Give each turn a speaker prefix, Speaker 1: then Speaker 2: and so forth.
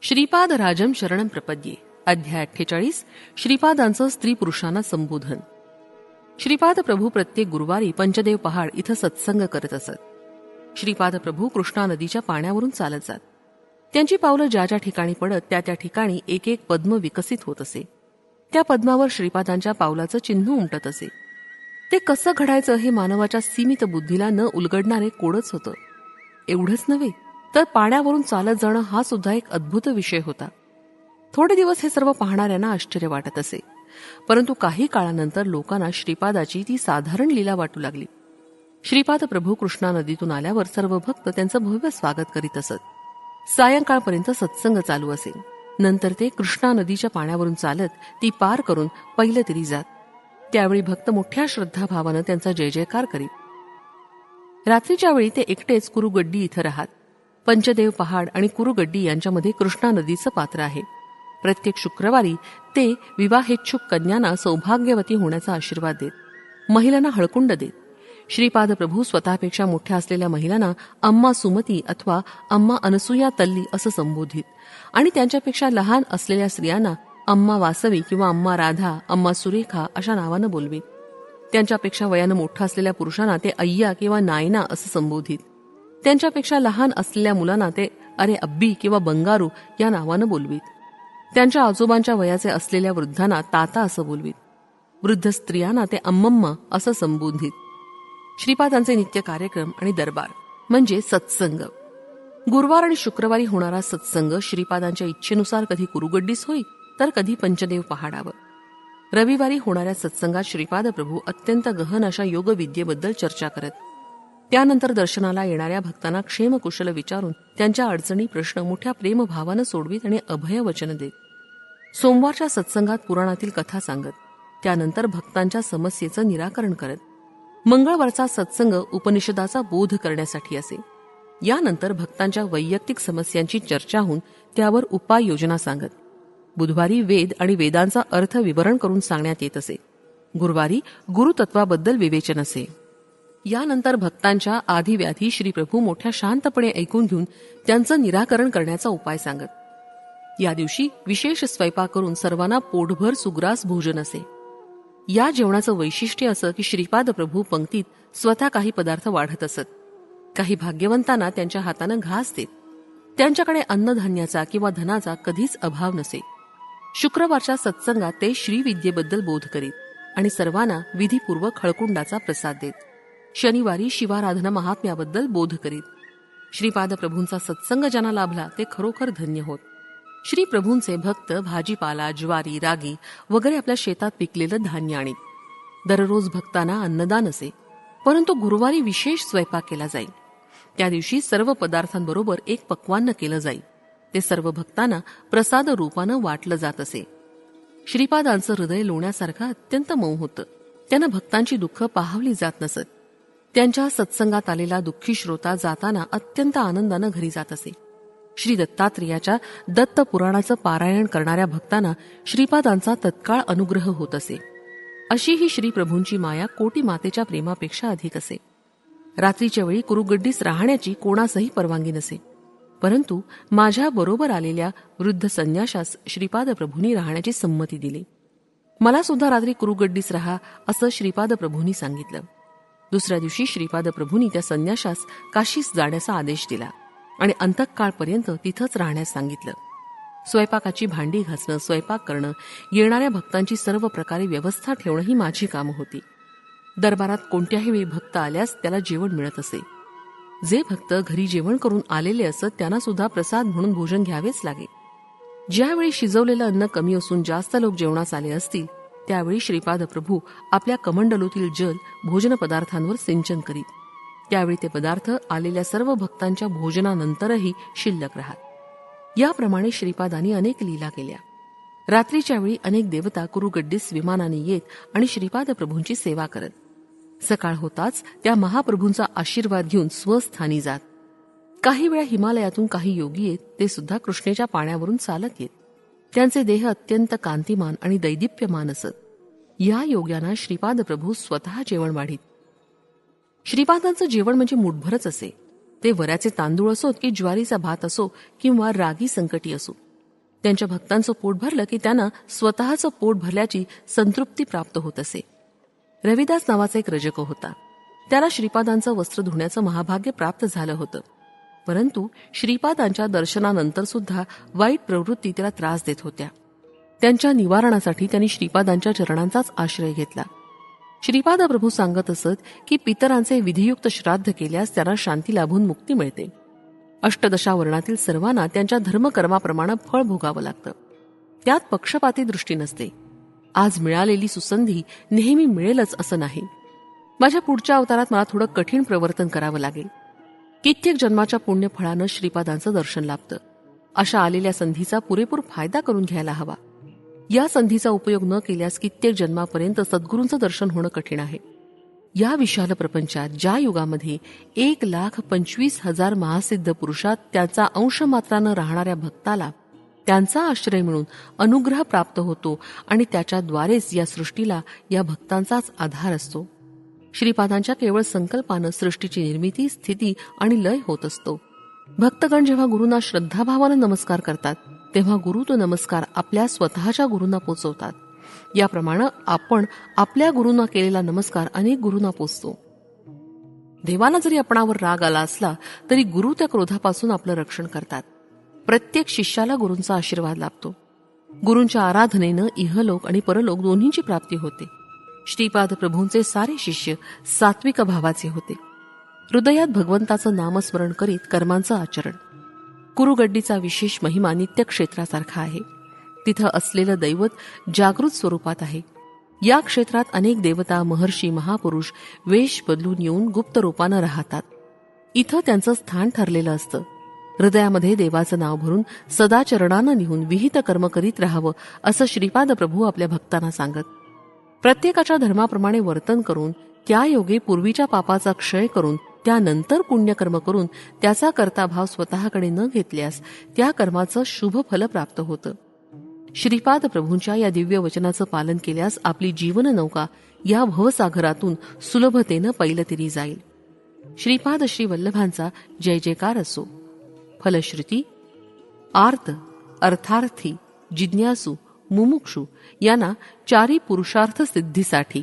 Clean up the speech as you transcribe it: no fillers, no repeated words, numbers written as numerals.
Speaker 1: श्रीपाद राजम शरणम प्रपद्ये. अध्याय 48. श्रीपादांचं स्त्री पुरुषांना संबोधन. श्रीपाद प्रभू प्रत्येक गुरुवारी पंचदेव पहाड इथं सत्संग करत असत. श्रीपाद प्रभू कृष्णा नदीच्या पाण्यावरून चालत जात. त्यांची पावलं ज्या ज्या ठिकाणी पडत त्या त्या ठिकाणी एक एक पद्म विकसित होत असे. त्या पद्मावर श्रीपादांच्या पावलाचं चिन्ह उमटत असे. ते कसं घडायचं हे मानवाच्या सीमित बुद्धीला न उलगडणारे कोडच होतं. एवढंच नव्हे तर पाण्यावरून चालत जाणं हा सुद्धा एक अद्भुत विषय होता. थोडे दिवस हे सर्व पाहणाऱ्यांना आश्चर्य वाटत असे, परंतु काही काळानंतर लोकांना श्रीपादाची ती साधारण लीला वाटू लागली. श्रीपाद प्रभू कृष्णा नदीतून आल्यावर सर्व भक्त त्यांचं भव्य स्वागत करीत असत. सायंकाळपर्यंत सत्संग चालू असे. नंतर ते कृष्णा नदीच्या पाण्यावरून चालत ती पार करून पहिलं तरी जात. त्यावेळी भक्त मोठ्या श्रद्धाभावानं त्यांचा जय जयकार करीत. रात्रीच्या वेळी ते एकटेच कुरुगड्डी इथं राहत. पंचदेव पहाड आणि कुरुगड्डी यांच्यामध्ये कृष्णा नदीचं पात्र आहे. प्रत्येक शुक्रवारी ते विवाहेच्छुक कन्यांना सौभाग्यवती होण्याचा आशीर्वाद देत, महिलांना हळकुंड देत. श्रीपाद प्रभू स्वतःपेक्षा मोठ्या असलेल्या महिलांना अम्मा सुमती अथवा अम्मा अनसुया तल्ली असं संबोधित आणि त्यांच्यापेक्षा लहान असलेल्या स्त्रियांना अम्मा वासवी किंवा अम्मा राधा, अम्मा सुरेखा अशा नावानं बोलवीत. त्यांच्यापेक्षा वयानं मोठा असलेल्या पुरुषांना ते अय्या किंवा नायना असं संबोधित. त्यांच्यापेक्षा लहान असलेल्या मुलांना ते अरे अब्बी किंवा बंगारू या नावानं बोलवीत. त्यांच्या आजोबांच्या वयाचे असलेल्या वृद्धांना ताता असं बोलवीत. वृद्ध स्त्रियांना ते अम्मम्मा असं संबोधित. श्रीपादांचे नित्य कार्यक्रम आणि दरबार म्हणजे सत्संग. गुरुवार आणि शुक्रवारी होणारा सत्संग श्रीपादांच्या इच्छेनुसार कधी कुरुगड्डीस होई तर कधी पंचदेव पहाडावर. रविवारी होणाऱ्या सत्संगात श्रीपाद प्रभू अत्यंत गहन अशा योगविद्येबद्दल चर्चा करत. त्यानंतर दर्शनाला येणाऱ्या भक्तांना क्षेमकुशल विचारून त्यांच्या अडचणी प्रश्न मोठ्या प्रेमभावानं सोडवीत आणि अभय वचन देत. सोमवारच्या सत्संगात पुराणातील कथा सांगत त्यानंतर भक्तांच्या समस्येचं निराकरण करत. मंगळवारचा सत्संग उपनिषदाचा बोध करण्यासाठी असे. यानंतर भक्तांच्या वैयक्तिक समस्यांची चर्चा होऊन त्यावर उपाययोजना सांगत. बुधवारी वेद आणि वेदांचा अर्थ विवरण करून सांगण्यात येत असे. गुरुवारी गुरुतत्वाबद्दल विवेचन असे. यानंतर भक्तांच्या आधिव्याधी श्रीप्रभू मोठ्या शांतपणे ऐकून घेऊन त्यांचं निराकरण करण्याचा उपाय सांगत. या दिवशी विशेष स्वयंपाक करून सर्वांना पोटभर सुग्रास भोजन असे. या जेवणाचं वैशिष्ट्य असं की श्रीपाद प्रभू पंक्तीत स्वतः काही पदार्थ वाढत असत. काही भाग्यवंतांना त्यांच्या हातानं घास देत. त्यांच्याकडे अन्नधान्याचा किंवा धनाचा कधीच अभाव नसे. शुक्रवारच्या सत्संगात ते श्रीविद्येबद्दल बोध करीत आणि सर्वांना विधीपूर्वक हळकुंडाचा प्रसाद देत. शनिवारी शिवाराधना महात्म्याबद्दल बोध करीत. श्रीपाद प्रभूंचा सत्संग ज्यांना लाभला ते खरोखर धन्य होत. श्री प्रभूंचे भक्त भाजीपाला, ज्वारी, रागी वगैरे आपल्या शेतात पिकलेलं धान्य आणीत. दररोज भक्तांना अन्नदान असे, परंतु गुरुवारी विशेष स्वयंपाक केला जाईल. त्या दिवशी सर्व पदार्थांबरोबर एक पक्वान्न केलं जाईल. ते सर्व भक्तांना प्रसाद रूपानं वाटलं जात असे. श्रीपादांचं हृदय लोण्यासारखं अत्यंत मऊ होतं. त्यांना भक्तांची दुःख पाहावली जात नसत. त्यांच्या सत्संगात आलेला दुःखी श्रोता जाताना अत्यंत आनंदानं घरी जात असे. श्री दत्तात्रेयाच्या दत्त पुराणाचं पारायण करणाऱ्या भक्तांना श्रीपादांचा तत्काळ अनुग्रह होत असे. अशी ही श्रीप्रभूंची माया कोटी मातेच्या प्रेमापेक्षा अधिक असे. रात्रीच्या वेळी कुरुगड्डीस राहण्याची कोणासही परवानगी नसे, परंतु माझ्या बरोबर आलेल्या वृद्ध संन्याशास श्रीपाद प्रभूंनी राहण्याची संमती दिली. मला सुद्धा रात्री कुरुगड्डीस राहा असं श्रीपाद प्रभूंनी सांगितलं. दुसऱ्या दिवशी श्रीपाद प्रभूंनी त्या संन्याशास काशीस जाण्याचा आदेश दिला आणि अंतकाळपर्यंत तिथंच राहण्यास सांगितलं. स्वयंपाकाची भांडी घासणं, स्वयंपाक करणं, येणाऱ्या भक्तांची सर्व प्रकारे व्यवस्था ठेवणं ही माझी कामं होती. दरबारात कोणत्याही वेळी भक्त आल्यास त्याला जेवण मिळत असे. जे भक्त घरी जेवण करून आलेले असत त्यांना सुद्धा प्रसाद म्हणून भोजन घ्यावेच लागे. ज्यावेळी शिजवलेलं अन्न कमी असून जास्त लोक जेवणास आले असतील त्यावेळी श्रीपाद प्रभू आपल्या कमंडलूतील जल भोजन पदार्थांवर सिंचन करीत. त्यावेळी ते पदार्थ आलेल्या सर्व भक्तांच्या भोजनानंतरही शिल्लक राहत. याप्रमाणे श्रीपादांनी अनेक लीला केल्या. रात्रीच्या वेळी अनेक देवता कुरुगड्डीस विमानाने येत आणि श्रीपाद प्रभूंची सेवा करत. सकाळ होताच त्या महाप्रभूंचा आशीर्वाद घेऊन स्वस्थानी जात. काही वेळा हिमालयातून काही योगी येत, ते सुद्धा कृष्णेच्या पाण्यावरून चालत येत. त्यांचे देह अत्यंत कांतिमान आणि दैदिप्यमान असत. या योग्यांना श्रीपाद प्रभू स्वतः जेवण वाढीत. श्रीपादांचं जेवण म्हणजे मुठभरच असे. ते वऱ्याचे तांदूळ असोत की ज्वारीचा भात असो किंवा रागी संकटी असो, त्यांच्या भक्तांचं पोट भरलं की त्यांना स्वतःचं पोट भरल्याची संतृप्ती प्राप्त होत असे. रविदास नावाचा एक रजक होता. त्याला श्रीपादांचं वस्त्र धुण्याचं महाभाग्य प्राप्त झालं होतं. परंतु श्रीपादांच्या दर्शनानंतर सुद्धा वाईट प्रवृत्ती त्याला त्रास देत होत्या. त्यांच्या निवारणासाठी त्यांनी श्रीपादांच्या चरणांचाच आश्रय घेतला. श्रीपाद प्रभू सांगत असत की पितरांचे विधियुक्त श्राद्ध केल्यास त्यांना शांती लाभून मुक्ती मिळते. अष्टदशा वर्णातील सर्वांना त्यांच्या धर्मकर्माप्रमाणे फळ भोगावं लागतं. त्यात पक्षपाती दृष्टी नसते. आज मिळालेली सुसंधी नेहमी मिळेलच असं नाही. माझ्या पुढच्या अवतारात मला थोडं कठीण प्रवर्तन करावं लागेल. कित्येक जन्माच्या पुण्यफळानं श्रीपादांचं दर्शन लाभतं. अशा आलेल्या संधीचा पुरेपूर फायदा करून घ्यायला हवा. या संधीचा उपयोग न केल्यास कित्येक जन्मापर्यंत सद्गुरूंचं दर्शन होणं कठीण आहे. या विशाल प्रपंचात ज्या युगामध्ये 1,25,000 महासिद्ध पुरुषात त्याचा अंश मात्रानं राहणाऱ्या भक्ताला त्यांचा आश्रय मिळून अनुग्रह प्राप्त होतो आणि त्याच्याद्वारेच या सृष्टीला या भक्तांचाच आधार असतो. श्रीपादांच्या केवळ संकल्पानं सृष्टीची निर्मिती, स्थिती आणि लय होत असतो. भक्तगण जेव्हा गुरूंना श्रद्धाभावानं नमस्कार करतात तेव्हा गुरु तो नमस्कार आपल्या स्वतःच्या गुरूंना पोचवतात. याप्रमाणे आपण आपल्या गुरूंना केलेला नमस्कार अनेक गुरूंना पोचतो. देवाला जरी आपणावर राग आला असला तरी गुरु त्या क्रोधापासून आपलं रक्षण करतात. प्रत्येक शिष्याला गुरूंचा आशीर्वाद लाभतो. गुरूंच्या आराधनेनं इहलोक आणि परलोक दोन्हींची प्राप्ती होते. श्रीपाद प्रभूंचे सारे शिष्य सात्विक भावाचे होते. हृदयात भगवंताचं नामस्मरण करीत कर्मांचं आचरण. कुरुगड्डीचा विशेष महिमा नित्यक्षेत्रासारखा आहे. तिथं असलेलं दैवत जागृत स्वरूपात आहे. या क्षेत्रात अनेक देवता, महर्षी, महापुरुष वेश बदलून येऊन गुप्त रूपानं राहतात. इथं त्यांचं स्थान ठरलेलं असतं. हृदयामध्ये देवाचं नाव भरून सदा चरणानं निहून विहित कर्म करीत राहावं असं श्रीपाद प्रभू आपल्या भक्तांना सांगत. प्रत्येकाच्या धर्माप्रमाणे वर्तन करून त्या योगे पूर्वीच्या पापाचा क्षय करून त्यानंतर पुण्यकर्म करून त्याचा कर्ताभाव स्वतःकडे न घेतल्यास त्या कर्माचं शुभ फल प्राप्त होतं. श्रीपाद प्रभूंच्या या दिव्य वचनाचं पालन केल्यास आपली जीवन नौका या भवसागरातून सुलभतेनं पैलतीरी जाईल. श्रीपाद श्री वल्लभांचा जय जयकार असो. फलश्रुती आर्त, अर्थार्थी, जिज्ञासू, मुमुक्षू यांना चारी पुरुषार्थ सिद्धीसाठी